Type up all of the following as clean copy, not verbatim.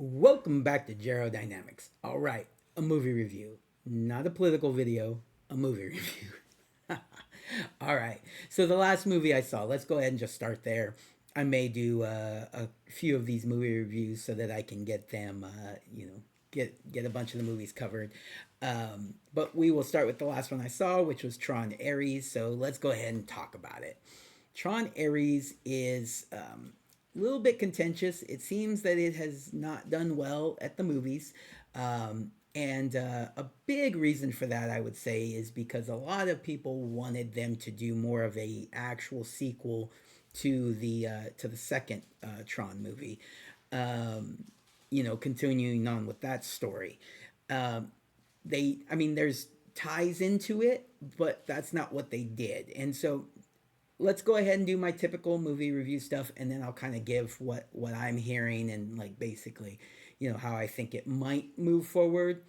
Welcome back to Dynamics. All right, a movie review, not a political video, a movie review. All right, so the last movie I saw, let's go ahead and just start there. I may do a few of these movie reviews so that I can get them, get a bunch of the movies covered. But we will start with the last one I saw, which was Tron Ares. So let's go ahead and talk about it. Tron Ares is a little bit contentious. It seems that it has not done well at the movies. And a big reason for that, I would say, is because a lot of people wanted them to do more of a actual sequel to the second Tron movie. Continuing on with that story. Um, I mean, there's ties into it, but that's not what they did. And so let's go ahead and do my typical movie review stuff, and then I'll kind of give what I'm hearing and like basically, how I think it might move forward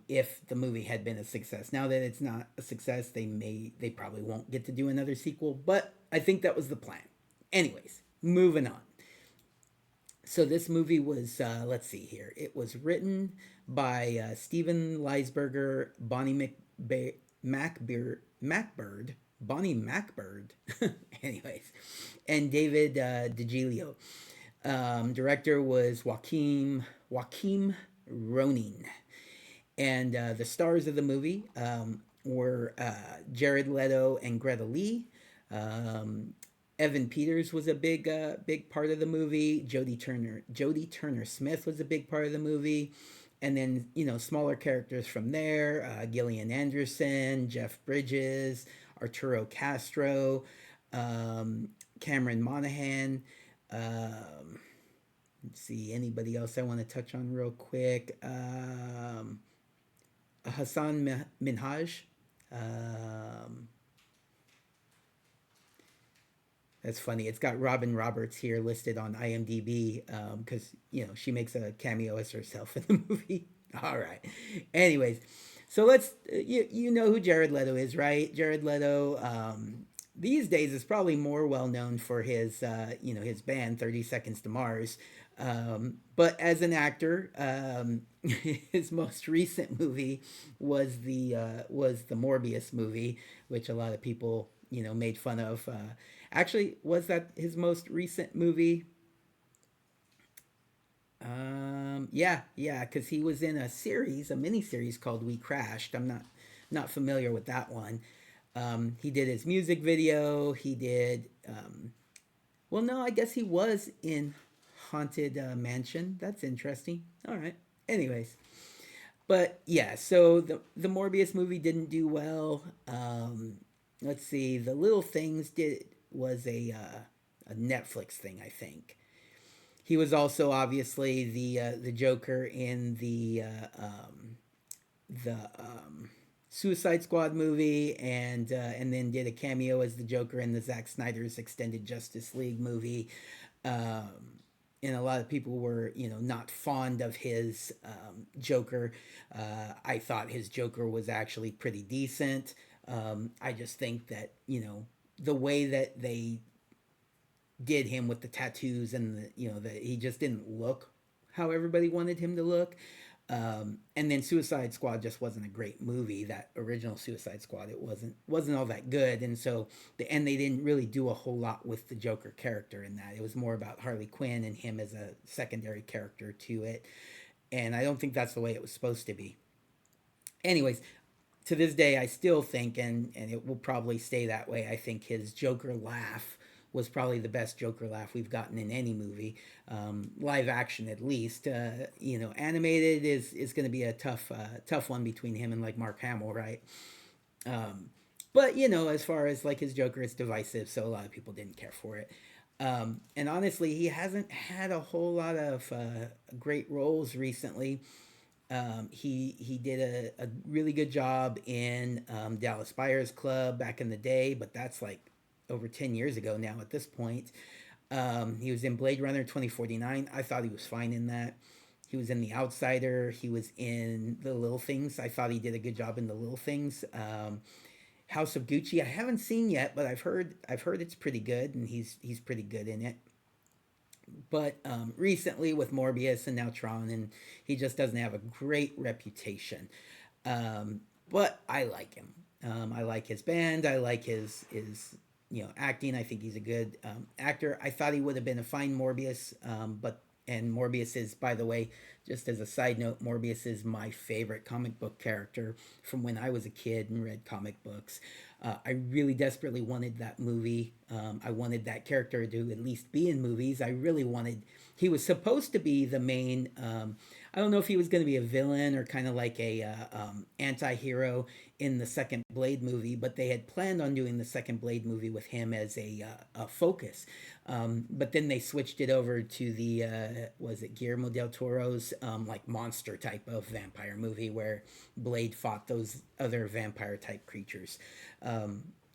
if the movie had been a success. Now that it's not a success, they probably won't get to do another sequel, but I think that was the plan. Anyways, moving on. So this movie was let's see here. It was written by Steven Leisberger, Macbird, Bonnie Macbird, anyways, and David DiGilio. Director was Joaquim Ronin, and the stars of the movie were Jared Leto and Greta Lee. Um, Evan Peters was a big part of the movie. Jodie Turner Smith was a big part of the movie, and then smaller characters from there: Gillian Anderson, Jeff Bridges, Arturo Castro, Cameron Monaghan. Let's see, anybody else I want to touch on real quick? Hassan Minhaj. Um, That's funny. It's got Robin Roberts here listed on IMDb because she makes a cameo as herself in the movie. All right. Anyways, so you know who Jared Leto is, right? Jared Leto these days is probably more well known for his his band 30 Seconds to Mars. But as an actor, his most recent movie was the Morbius movie, which a lot of people made fun of. Actually, was that his most recent movie? Yeah, because he was in a mini series called We Crashed. I'm not familiar with that one. He did his music video. He did. Well, no, I guess he was in Haunted Mansion. That's interesting. All right. Anyways, but yeah, so the Morbius movie didn't do well. Let's see, The Little Things did was a Netflix thing, I think. He was also obviously the Joker in the Suicide Squad movie, and then did a cameo as the Joker in the Zack Snyder's extended Justice League movie. And a lot of people were not fond of his Joker. I thought his Joker was actually pretty decent. I just think that the way that they did him with the tattoos and that he just didn't look how everybody wanted him to look. And then Suicide Squad just wasn't a great movie. That original Suicide Squad, it wasn't all that good, and so they didn't really do a whole lot with the Joker character in that. It was more about Harley Quinn and him as a secondary character to it, and I don't think that's the way it was supposed to be. Anyways, to this day, I still think, and it will probably stay that way. I think his Joker laugh was probably the best Joker laugh we've gotten in any movie, live action at least. Animated is going to be a tough one between him and like Mark Hamill, right? But as far as like his Joker, it's divisive, so a lot of people didn't care for it. And honestly, he hasn't had a whole lot of great roles recently. He did a really good job in Dallas Buyers Club back in the day, but that's like over 10 years ago now at this point. He was in Blade Runner 2049. I thought he was fine in that. He was in The Outsider. He was in The Little Things. I thought he did a good job in The Little Things. House of Gucci, I haven't seen yet, but I've heard it's pretty good, and he's pretty good in it. But recently with Morbius and now Tron, and he just doesn't have a great reputation. But I like him. I like his band. I like his acting. I think he's a good actor. I thought he would have been a fine Morbius, but and Morbius is, by the way, just as a side note, Morbius is my favorite comic book character from when I was a kid and read comic books. I really desperately wanted that movie. I wanted that character to at least be in movies. I really wanted. He was supposed to be the main. I don't know if he was going to be a villain or kind of like a anti-hero in the second Blade movie, but they had planned on doing the second Blade movie with him as a focus. But then they switched it over to the was it Guillermo del Toro's like monster type of vampire movie where Blade fought those other vampire type creatures.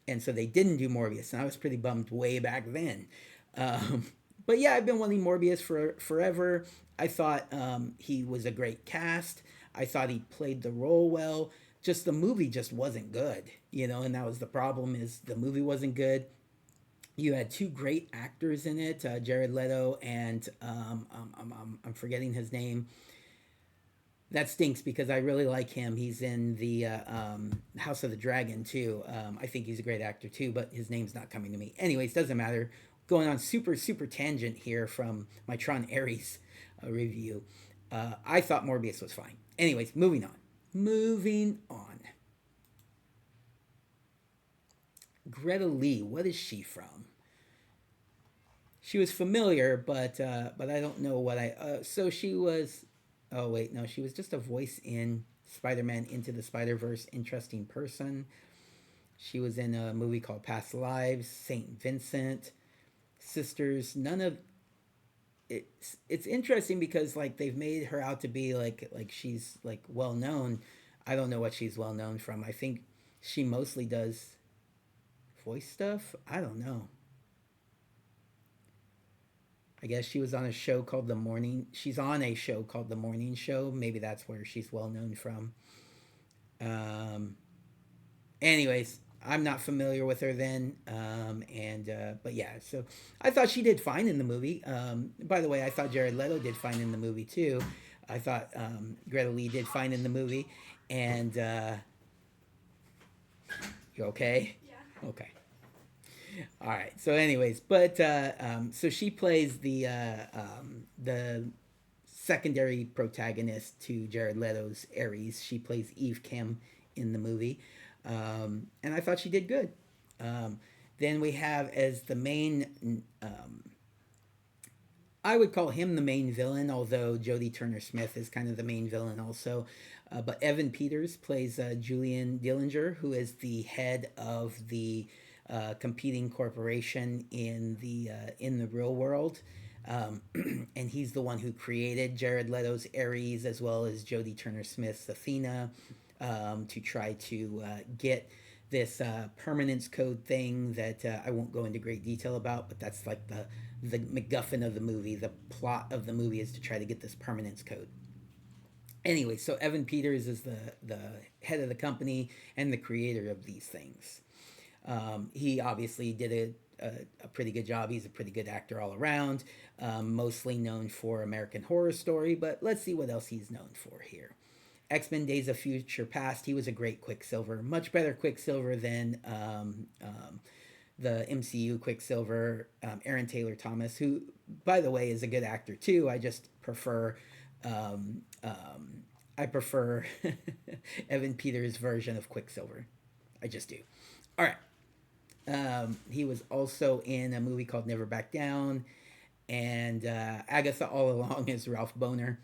And so they didn't do Morbius, and I was pretty bummed way back then. Um, but yeah, I've been wanting Morbius for forever. I thought he was a great cast. I thought he played the role well. Just the movie just wasn't good, and that was the problem. Is the movie wasn't good. You had two great actors in it, Jared Leto and I'm forgetting his name. That stinks because I really like him. He's in the House of the Dragon too. I think he's a great actor too, but his name's not coming to me. Anyways, doesn't matter. Going on super tangent here from my Tron Ares review. I thought Morbius was fine. Anyways, moving on. Moving on. Greta Lee, what is she from? She was familiar, but I don't know what I. So she was. Oh wait, no, she was just a voice in Spider-Man Into the Spider-Verse. Interesting person. She was in a movie called Past Lives, Saint Vincent, Sisters. None of it's interesting because like they've made her out to be like she's like well known. I don't know what she's well known from. I think she mostly does voice stuff. I don't know. I guess she was on a show called The Morning. She's on a show called The Morning Show. Maybe that's where she's well known from. Um, anyways, I'm not familiar with her then. And but yeah, so I thought she did fine in the movie. By the way, I thought Jared Leto did fine in the movie too. I thought Greta Lee did fine in the movie. And you okay? Yeah. Okay. All right. So, anyways, but so she plays the secondary protagonist to Jared Leto's Ares. She plays Eve Kim in the movie, and I thought she did good. Um, then we have as the main. I would call him the main villain, although Jodie Turner Smith is kind of the main villain also. But Evan Peters plays Julian Dillinger, who is the head of the competing corporation in the real world. Um, and he's the one who created Jared Leto's Ares as well as Jodie Turner Smith's Athena to try to get this permanence code thing that I won't go into great detail about, but that's like the MacGuffin of the movie. The plot of the movie is to try to get this permanence code. Anyway, so Evan Peters is the head of the company and the creator of these things. He obviously did a pretty good job. He's a pretty good actor all around, mostly known for American Horror Story, but let's see what else he's known for here. X-Men Days of Future Past, he was a great Quicksilver. Much better Quicksilver than the MCU Quicksilver, Aaron Taylor Thomas, who, by the way, is a good actor too. I just prefer. Um, um, I prefer Evan Peters' version of Quicksilver. I just do. All right. He was also in a movie called Never Back Down, and Agatha All Along is Ralph Boner,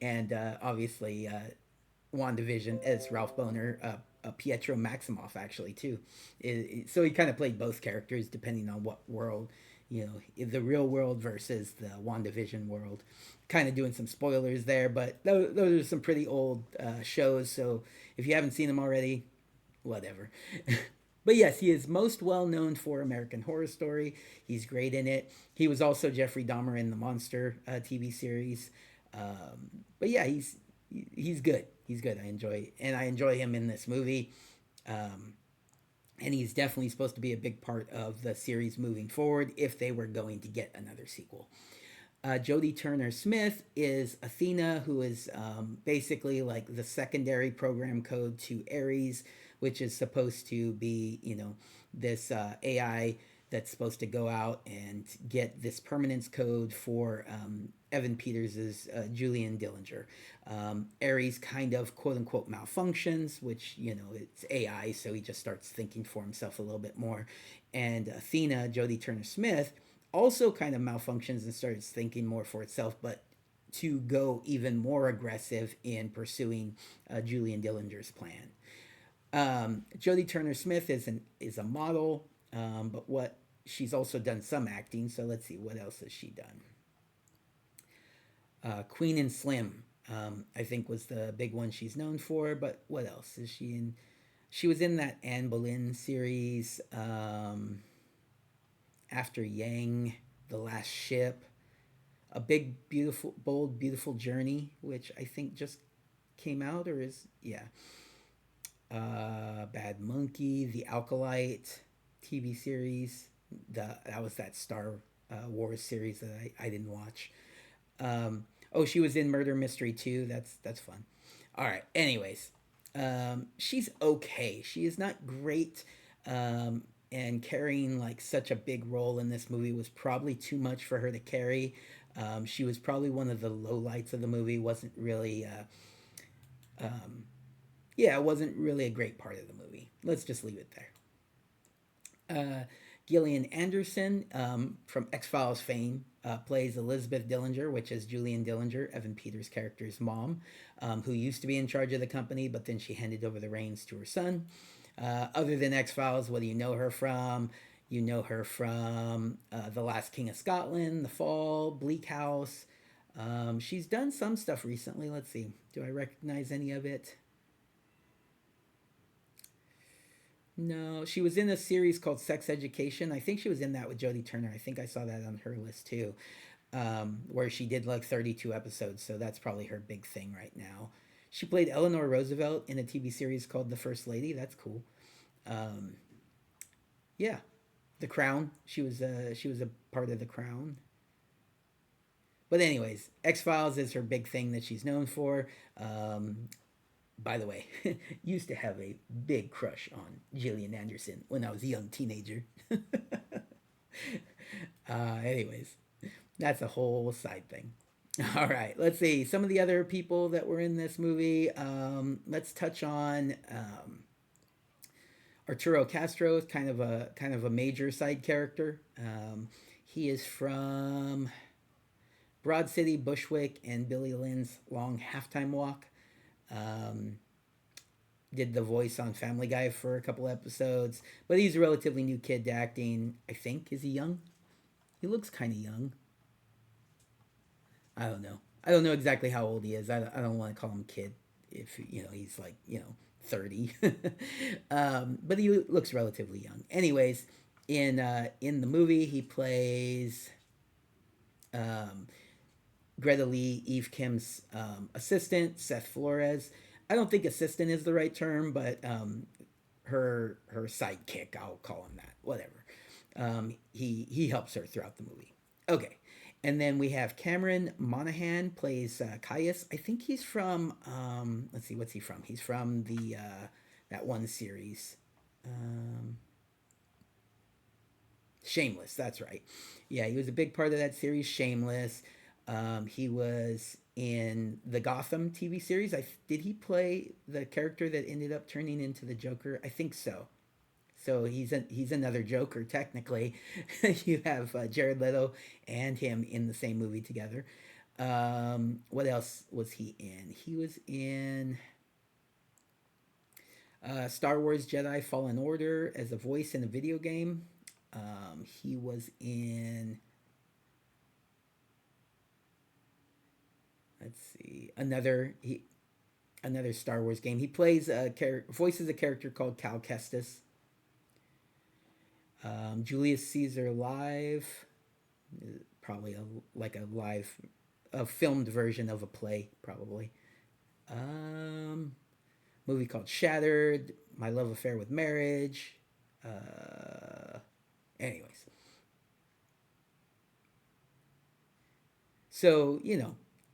and obviously WandaVision as Ralph Boner, Pietro Maximoff actually too. So he kind of played both characters depending on what world, the real world versus the WandaVision world. Kind of doing some spoilers there, but those are some pretty old shows. So if you haven't seen them already, whatever. But yes, he is most well known for American Horror Story. He's great in it. He was also Jeffrey Dahmer in the Monster TV series. But yeah, he's good. He's good. I enjoy him in this movie. Um, and he's definitely supposed to be a big part of the series moving forward if they were going to get another sequel. Jodie Turner Smith is Athena, who is basically like the secondary program code to Ares, which is supposed to be, this AI that's supposed to go out and get this permanence code for Evan Peters' Julian Dillinger. Ares kind of quote unquote malfunctions, which, it's AI, so he just starts thinking for himself a little bit more. And Athena, Jodie Turner Smith, also kind of malfunctions and starts thinking more for itself, but to go even more aggressive in pursuing Julian Dillinger's plan. Jodie Turner Smith is a model, but what she's also done some acting. So let's see, what else has she done? Queen and Slim, I think, was the big one she's known for. But what else is she in? She was in that Anne Boleyn series, After Yang, The Last Ship, A Big, Beautiful, Bold, Beautiful Journey, which I think just came out or is, yeah. Bad Monkey, The Alkalite TV series. That was that Star Wars series that I didn't watch. Oh, she was in Murder Mystery too. That's fun. All right. Anyways, she's okay. She is not great. And carrying like such a big role in this movie was probably too much for her to carry. She was probably one of the lowlights of the movie. Wasn't really, yeah, it wasn't really a great part of the movie. Let's just leave it there. Gillian Anderson, from X Files fame, plays Elizabeth Dillinger, which is Julian Dillinger, Evan Peters' character's mom, who used to be in charge of the company, but then she handed over the reins to her son. Other than X Files, what do you know her from? You know her from The Last King of Scotland, The Fall, Bleak House. She's done some stuff recently. Let's see. Do I recognize any of it? No, she was in a series called Sex Education. I think she was in that with Jodie Turner. I think I saw that on her list too, where she did like 32 episodes. So that's probably her big thing right now. She played Eleanor Roosevelt in a TV series called The First Lady. That's cool. Um, yeah, The Crown. She was a part of The Crown. But anyways, X Files is her big thing that she's known for. By the way, used to have a big crush on Gillian Anderson when I was a young teenager. Anyways, that's a whole side thing. All right, let's see some of the other people that were in this movie. Let's touch on Arturo Castro, kind of a major side character. He is from Broad City, Bushwick, and Billy Lynn's Long Halftime Walk. Um, did the voice on Family Guy for a couple episodes, but he's a relatively new kid to acting. I think, is he young? He looks kind of young. I don't know. I don't know exactly how old he is. I don't want to call him kid if he's like 30. But he looks relatively young. Anyways, in the movie he plays um, Greta Lee, Eve Kim's assistant, Seth Flores. I don't think assistant is the right term, but her sidekick, I'll call him that. Whatever. He helps her throughout the movie. Okay, and then we have Cameron Monaghan plays Caius. I think he's from. Let's see, what's he from? He's from the that one series. Um, Shameless. That's right. Yeah, he was a big part of that series, Shameless. He was in the Gotham TV series. Did he play the character that ended up turning into the Joker? I think so. So he's another Joker technically. You have Jared Leto and him in the same movie together. What else was he in? He was in Star Wars Jedi Fallen Order as a voice in a video game. He was in, let's see, another Star Wars game. He plays voices a character called Cal Kestis. Julius Caesar Live, probably like a live, a filmed version of a play, probably. Um, Movie called Shattered, My Love Affair with Marriage, Uh, anyways, so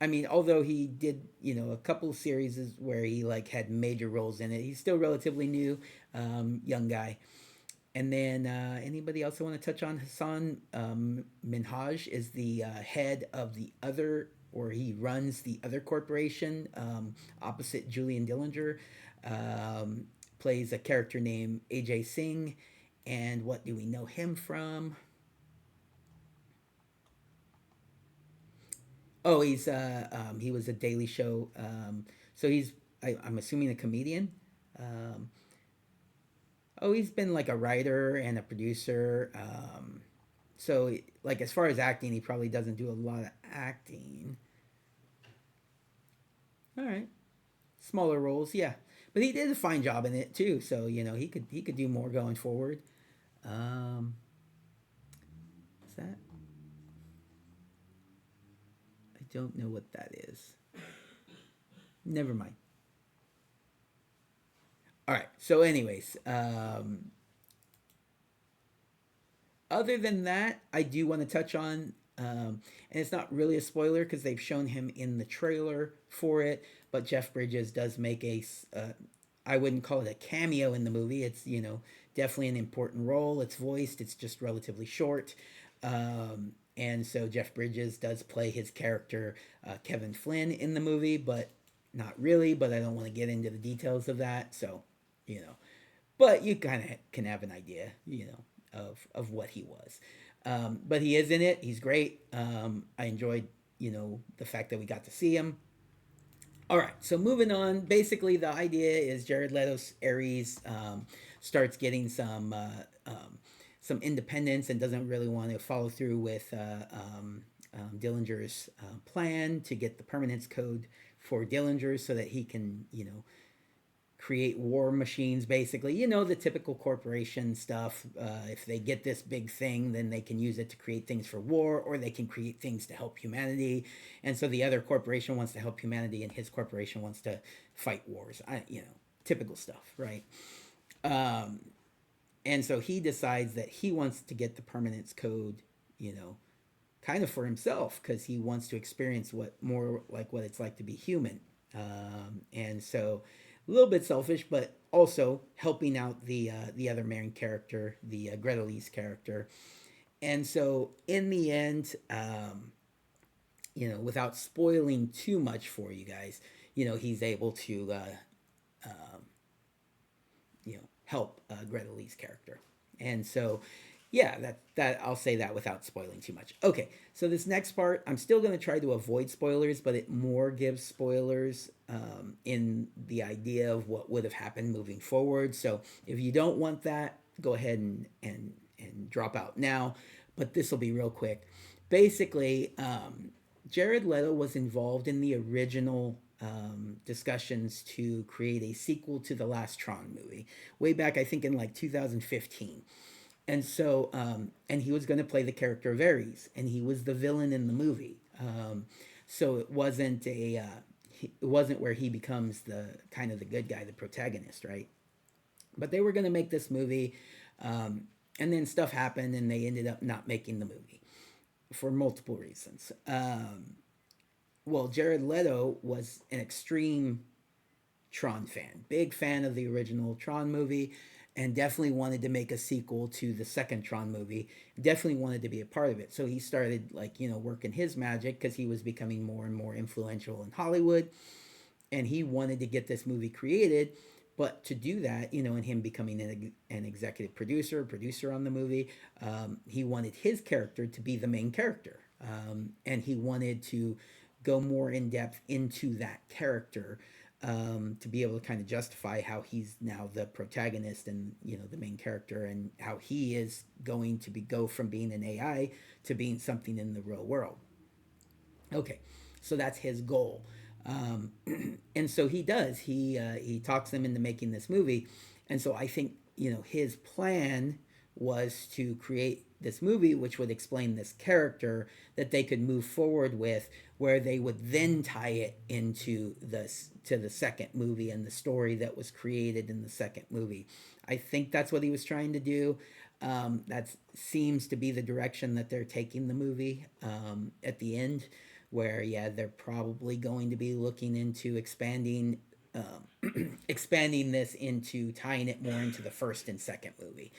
I mean, although he did a couple of series where he like had major roles in it, he's still relatively new, young guy. And then anybody else I want to touch on? Hassan Minhaj is the head of the other, or he runs the other corporation opposite Julian Dillinger. Um, Plays a character named AJ Singh. And what do we know him from? Oh, he was a Daily Show. So I'm assuming a comedian. Um, oh, he's been like a writer and a producer. So like as far as acting, he probably doesn't do a lot of acting. All right, smaller roles, yeah, but he did a fine job in it too. So he could do more going forward. Um, is that? I don't know what that is. Never mind. All right. So, anyways, other than that, I do want to touch on, and it's not really a spoiler because they've shown him in the trailer for it. But Jeff Bridges does make I wouldn't call it a cameo in the movie. It's definitely an important role. It's voiced. It's just relatively short. And so Jeff Bridges does play his character Kevin Flynn in the movie, but not really. But I don't want to get into the details of that. So, you know, but you kind of can have an idea, of what he was. But he is in it. He's great. I enjoyed, the fact that we got to see him. All right, so moving on. Basically, the idea is Jared Leto's Ares starts getting some independence and doesn't really want to follow through with Dillinger's plan to get the permanence code for Dillinger so that he can, create war machines. Basically, the typical corporation stuff. If they get this big thing, then they can use it to create things for war, or they can create things to help humanity. And so the other corporation wants to help humanity, and his corporation wants to fight wars. Typical stuff, right? um, and so he decides that he wants to get the permanence code, you know kind of for himself, because he wants to experience what it's like to be human. And so a little bit selfish, but also helping out the other main character, the Greta Lee's character. And so in the end, without spoiling too much for you guys, he's able to um, help Greta Lee's character. And so, yeah, that I'll say that without spoiling too much. Okay, so this next part, I'm still going to try to avoid spoilers, but it more gives spoilers in the idea of what would have happened moving forward. So if you don't want that, go ahead and drop out now. But this will be real quick. Basically, Jared Leto was involved in the original discussions to create a sequel to the last Tron movie, way back, I think, in like 2015. And so, and he was going to play the character of Ares, and he was the villain in the movie. So it wasn't where he becomes the kind of the good guy, the protagonist, right? But they were going to make this movie, and then stuff happened, and they ended up not making the movie for multiple reasons. Well, Jared Leto was an extreme Tron fan, big fan of the original Tron movie, and definitely wanted to make a sequel to the second Tron movie. Definitely wanted to be a part of it. So he started working his magic because he was becoming more and more influential in Hollywood, and he wanted to get this movie created. But to do that, and him becoming an executive producer on the movie, he wanted his character to be the main character, and he wanted to go more in depth into that character, to be able to kind of justify how he's now the protagonist and the main character, and how he is going to go from being an AI to being something in the real world. Okay, so that's his goal. Um, and so he does. He talks them into making this movie, and so I think his plan was to create this movie which would explain this character that they could move forward with, where they would then tie it into the second movie and the story that was created in the second movie. I think that's what he was trying to do. That seems to be the direction that they're taking the movie at the end, where yeah, they're probably going to be looking into expanding this into tying it more into the first and second movie.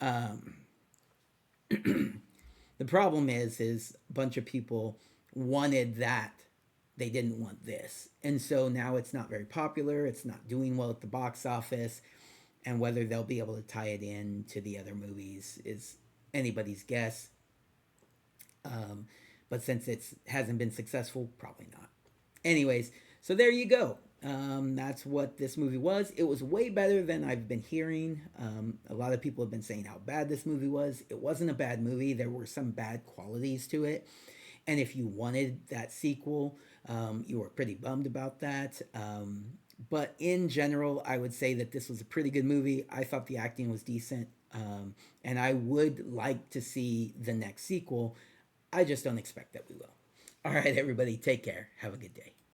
Um, the problem is a bunch of people wanted that. They didn't want this. And so now it's not very popular. It's not doing well at the box office. And whether they'll be able to tie it in to the other movies is anybody's guess. But since it hasn't been successful, probably not. Anyways, so there you go. That's what this movie was. It was way better than I've been hearing. A lot of people have been saying how bad this movie was. It wasn't a bad movie. There were some bad qualities to it. And if you wanted that sequel, you were pretty bummed about that. But in general, I would say that this was a pretty good movie. I thought the acting was decent. And I would like to see the next sequel. I just don't expect that we will. All right, everybody, take care. Have a good day.